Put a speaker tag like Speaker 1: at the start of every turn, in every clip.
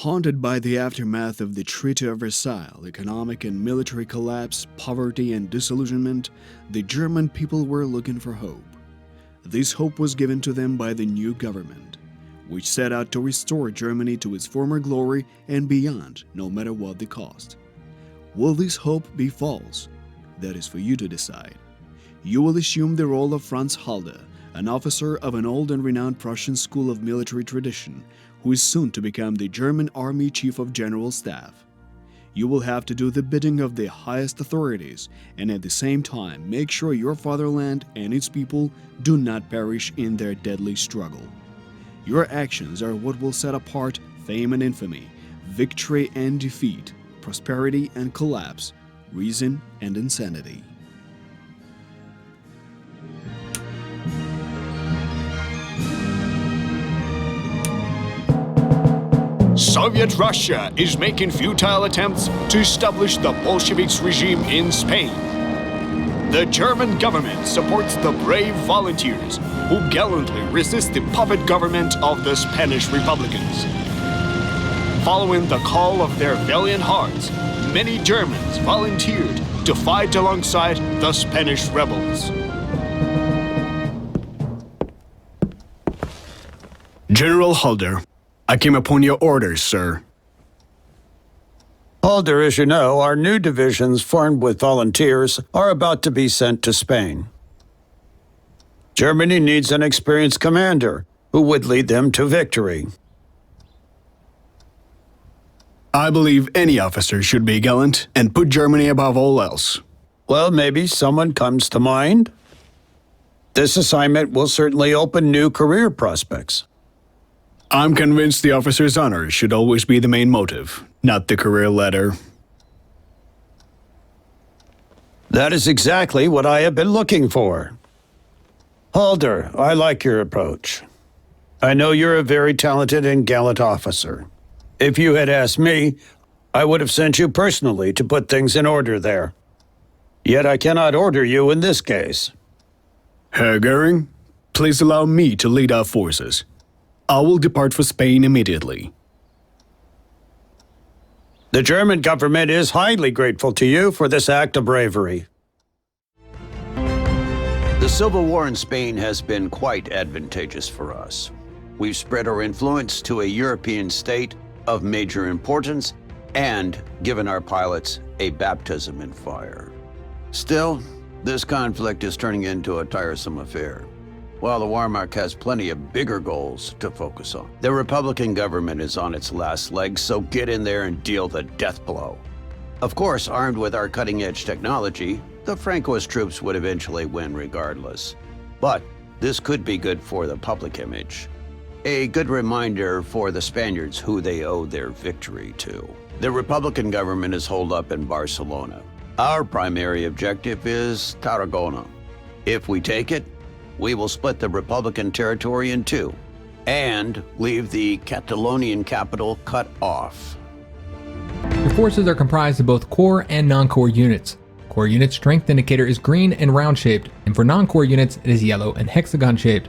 Speaker 1: Haunted by the aftermath of the Treaty of Versailles, economic and military collapse, poverty and disillusionment, the German people were looking for hope. This hope was given to them by the new government, which set out to restore Germany to its former glory and beyond, no matter what the cost. Will this hope be false? That is for you to decide. You will assume the role of Franz Halder, an officer of an old and renowned Prussian school of military tradition, who is soon to become the German Army Chief of General Staff. You will have to do the bidding of the highest authorities and at the same time make sure your fatherland and its people do not perish in their deadly struggle. Your actions are what will set apart fame and infamy, victory and defeat, prosperity and collapse, reason and insanity.
Speaker 2: Soviet Russia is making futile attempts to establish the Bolsheviks regime in Spain. The German government supports the brave volunteers who gallantly resist the puppet government of the Spanish Republicans. Following the call of their valiant hearts, many Germans volunteered to fight alongside the Spanish rebels. General Halder, I came upon your orders, sir.
Speaker 3: Halder, as you know, our new divisions formed with volunteers are about to be sent to Spain. Germany needs an experienced commander who would lead them to victory.
Speaker 2: I believe any officer should be gallant and put Germany above all else.
Speaker 3: Well, maybe someone comes to mind. This assignment will certainly open new career prospects.
Speaker 2: I'm convinced the officer's honor should always be the main motive, not the career ladder.
Speaker 3: That is exactly what I have been looking for. Halder, I like your approach. I know you're a very talented and gallant officer. If you had asked me, I would have sent you personally to put things in order there. Yet I cannot order you in this case.
Speaker 2: Herr Goering, please allow me to lead our forces. I will depart for Spain immediately.
Speaker 3: The German government is highly grateful to you for this act of bravery.
Speaker 4: The civil war in Spain has been quite advantageous for us. We've spread our influence to a European state of major importance and given our pilots a baptism in fire. Still, this conflict is turning into a tiresome affair. While the Wehrmacht has plenty of bigger goals to focus on. The Republican government is on its last legs, so get in there and deal the death blow. Of course, armed with our cutting-edge technology, the Francoist troops would eventually win regardless. But this could be good for the public image. A good reminder for the Spaniards who they owe their victory to. The Republican government is holed up in Barcelona. Our primary objective is Tarragona. If we take it, we will split the Republican territory in two and leave the Catalonian capital cut off.
Speaker 5: Your forces are comprised of both core and non-core units. Core unit strength indicator is green and round-shaped, and for non-core units it is yellow and hexagon-shaped.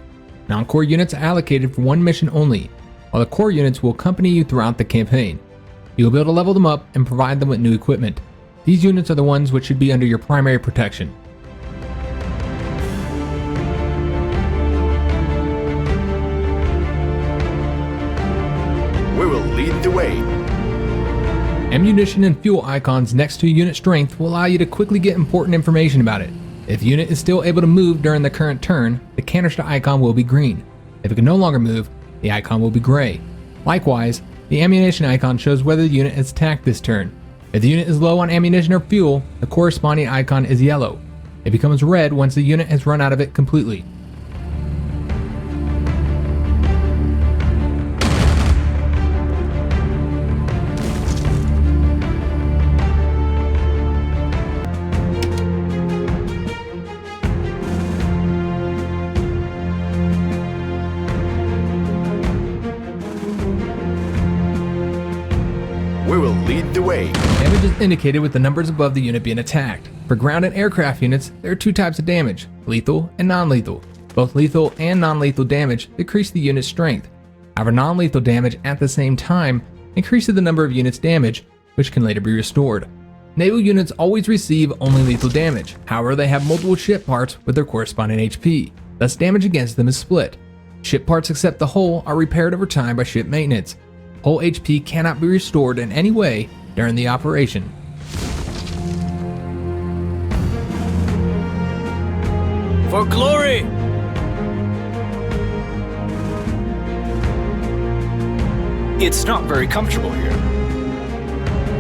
Speaker 5: Non-core units are allocated for one mission only, while the core units will accompany you throughout the campaign. You will be able to level them up and provide them with new equipment. These units are the ones which should be under your primary protection.
Speaker 2: We will lead the way.
Speaker 5: Ammunition and fuel icons next to unit strength will allow you to quickly get important information about it. If the unit is still able to move during the current turn, the canister icon will be green. If it can no longer move, the icon will be gray. Likewise, the ammunition icon shows whether the unit has attacked this turn. If the unit is low on ammunition or fuel, the corresponding icon is yellow. It becomes red once the unit has run out of it completely.
Speaker 2: We will lead the way.
Speaker 5: Damage is indicated with the numbers above the unit being attacked. For ground and aircraft units, there are two types of damage, lethal and non-lethal. Both lethal and non-lethal damage decrease the unit's strength. However, non-lethal damage at the same time increases the number of units damaged, which can later be restored. Naval units always receive only lethal damage, however they have multiple ship parts with their corresponding HP, thus damage against them is split. Ship parts except the hull are repaired over time by ship maintenance. Hull HP cannot be restored in any way during the operation.
Speaker 6: For glory!
Speaker 7: It's not very comfortable here.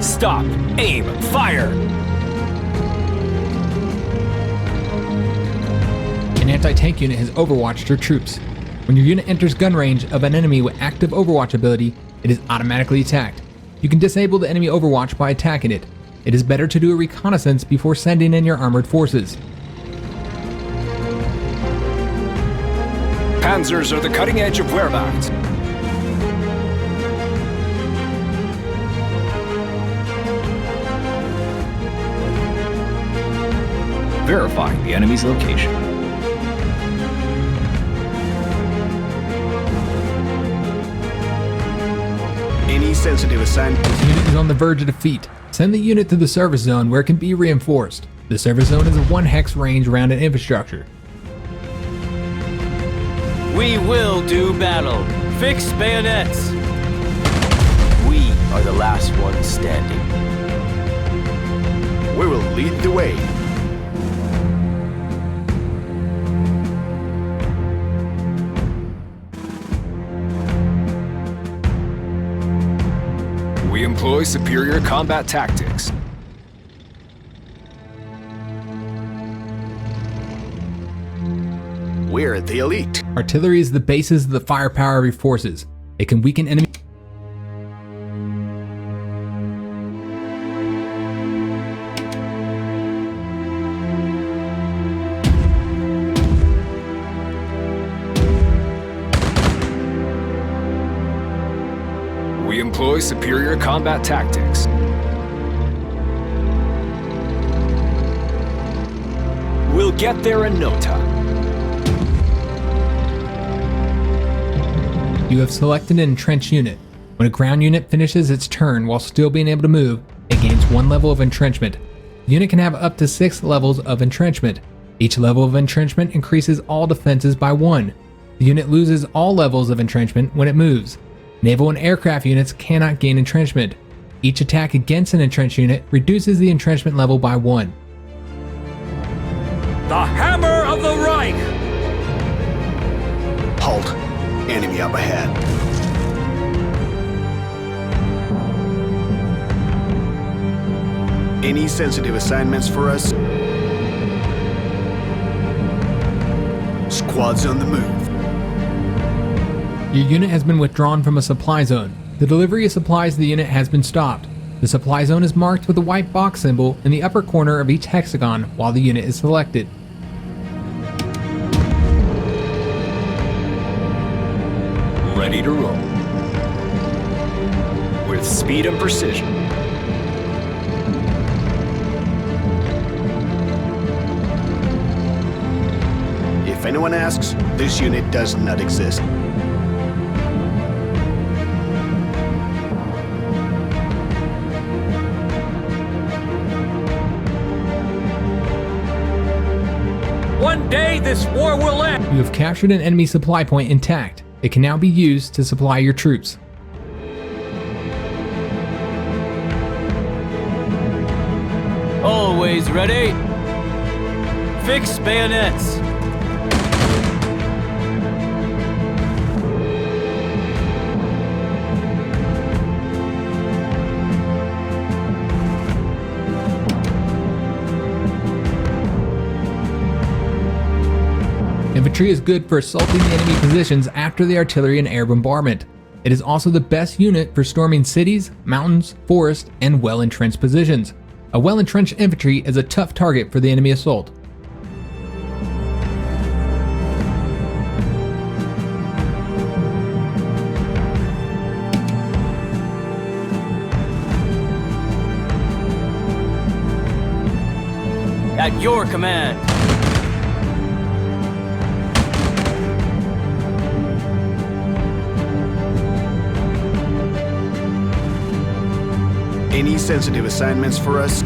Speaker 7: Stop, aim, fire!
Speaker 5: An anti-tank unit has overwatched your troops. When your unit enters gun range of an enemy with active overwatch ability, it is automatically attacked. You can disable the enemy overwatch by attacking it. It is better to do a reconnaissance before sending in your armored forces.
Speaker 7: Panzers are the cutting edge of Wehrmacht. Verifying the enemy's location.
Speaker 2: Any sensitive assignment.
Speaker 5: This unit is on the verge of defeat. Send the unit to the service zone where it can be reinforced. The service zone is a 1 hex range around an infrastructure.
Speaker 6: We will do battle. Fix bayonets. We are the last ones standing.
Speaker 2: We will lead the way.
Speaker 7: We employ superior combat tactics.
Speaker 2: We're the elite.
Speaker 5: Artillery is the basis of the firepower of your forces. It can weaken enemy.
Speaker 7: We employ superior combat tactics. We'll get there in no time.
Speaker 5: You have selected an entrenched unit. When a ground unit finishes its turn while still being able to move, it gains 1 level of entrenchment. The unit can have up to 6 levels of entrenchment. Each level of entrenchment increases all defenses by 1. The unit loses all levels of entrenchment when it moves. Naval and aircraft units cannot gain entrenchment. Each attack against an entrenched unit reduces the entrenchment level by 1.
Speaker 6: The Hammer of the Reich!
Speaker 2: Halt. Enemy up ahead. Any sensitive assignments for us? Squads on the move.
Speaker 5: Your unit has been withdrawn from a supply zone. The delivery of supplies to the unit has been stopped. The supply zone is marked with a white box symbol in the upper corner of each hexagon while the unit is selected.
Speaker 7: Ready to roll. With speed and precision.
Speaker 2: If anyone asks, this unit does not exist.
Speaker 6: One day this war will end!
Speaker 5: You have captured an enemy supply point intact. It can now be used to supply your troops.
Speaker 6: Always ready. Fix bayonets.
Speaker 5: Infantry is good for assaulting the enemy positions after the artillery and air bombardment. It is also the best unit for storming cities, mountains, forests, and well-entrenched positions. A well-entrenched infantry is a tough target for the enemy assault.
Speaker 6: At your command.
Speaker 1: Any sensitive assignments for us?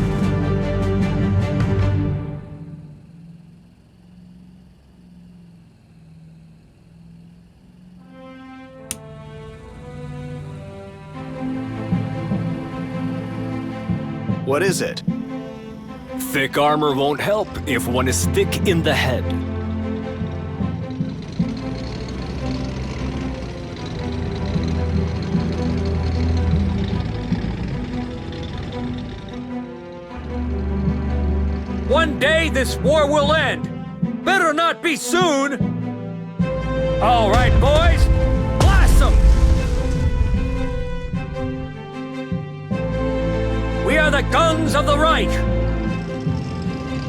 Speaker 1: What is it?
Speaker 7: Thick armor won't help if one is thick in the head.
Speaker 6: One day this war will end. Better not be soon. All right, boys, blast them! We are the guns of the Reich.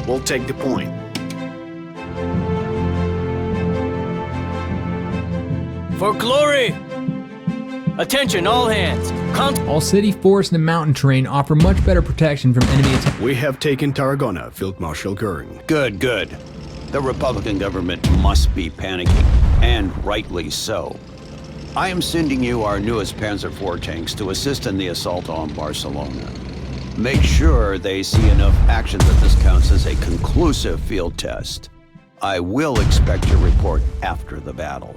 Speaker 1: We'll take the point.
Speaker 6: For glory! Attention, all hands.
Speaker 5: All city, forest, and mountain terrain offer much better protection from enemy attack.
Speaker 1: We have taken Tarragona, Field Marshal Goering.
Speaker 4: Good, good. The Republican government must be panicking, and rightly so. I am sending you our newest Panzer IV tanks to assist in the assault on Barcelona. Make sure they see enough action that this counts as a conclusive field test. I will expect your report after the battle.